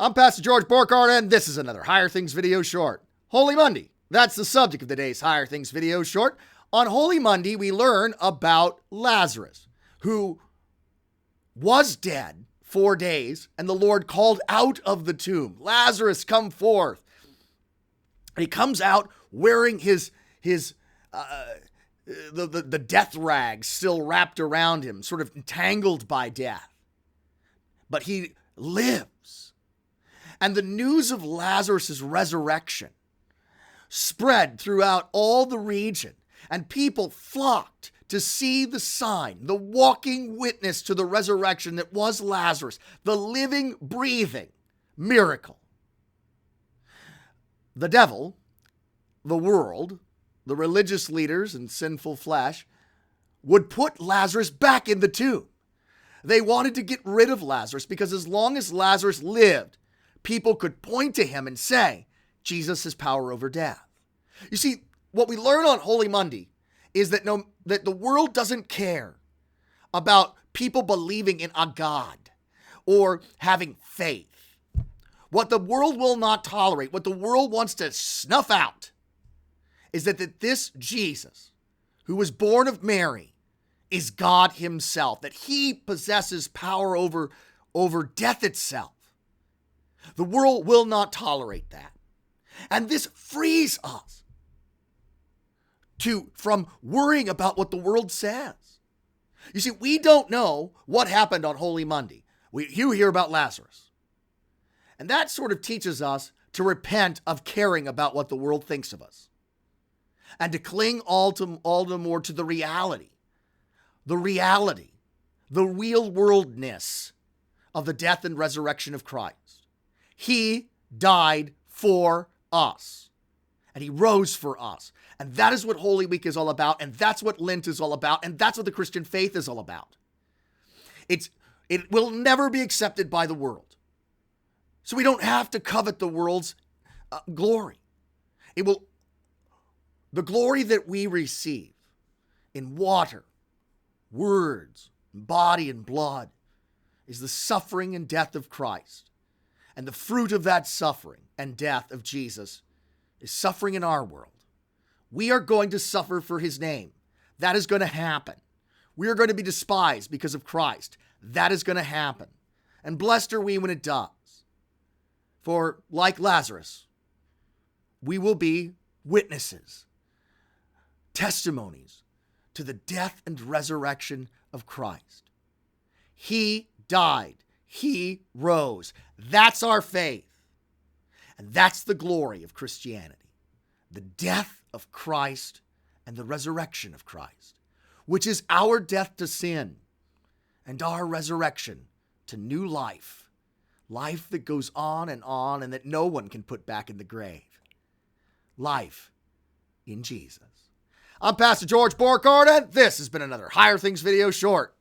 I'm Pastor George Borghardt, and this is another Higher Things video short. Holy Monday. That's the subject of today's Higher Things video short. On Holy Monday, we learn about Lazarus, who was dead 4 days, and the Lord called out of the tomb, "Lazarus, come forth." And he comes out wearing the death rags still wrapped around him, sort of entangled by death. But he lives. And the news of Lazarus' resurrection spread throughout all the region, and people flocked to see the sign, the walking witness to the resurrection that was Lazarus, the living, breathing miracle. The devil, the world, the religious leaders and sinful flesh would put Lazarus back in the tomb. They wanted to get rid of Lazarus because as long as Lazarus lived, people could point to him and say, Jesus has power over death. You see, what we learn on Holy Monday is that the world doesn't care about people believing in a God or having faith. What the world will not tolerate, what the world wants to snuff out, is that this Jesus, who was born of Mary, is God himself, that he possesses power over death itself. The world will not tolerate that. And this frees us from worrying about what the world says. You see, we don't know what happened on Holy Monday. You hear about Lazarus. And that sort of teaches us to repent of caring about what the world thinks of us and to cling all the more to the reality, the real worldness of the death and resurrection of Christ. He died for us, and he rose for us. And that is what Holy Week is all about, and that's what Lent is all about, and that's what the Christian faith is all about. It will never be accepted by the world. So we don't have to covet the world's glory. The glory that we receive in water, words, body, and blood is the suffering and death of Christ. And the fruit of that suffering and death of Jesus is suffering in our world. We are going to suffer for his name. That is going to happen. We are going to be despised because of Christ. That is going to happen. And blessed are we when it does. For like Lazarus, we will be witnesses, testimonies to the death and resurrection of Christ. He died. He rose. That's our faith. And that's the glory of Christianity. The death of Christ and the resurrection of Christ, which is our death to sin and our resurrection to new life. Life that goes on and that no one can put back in the grave. Life in Jesus. I'm Pastor George Borghardt, and this has been another Higher Things video short.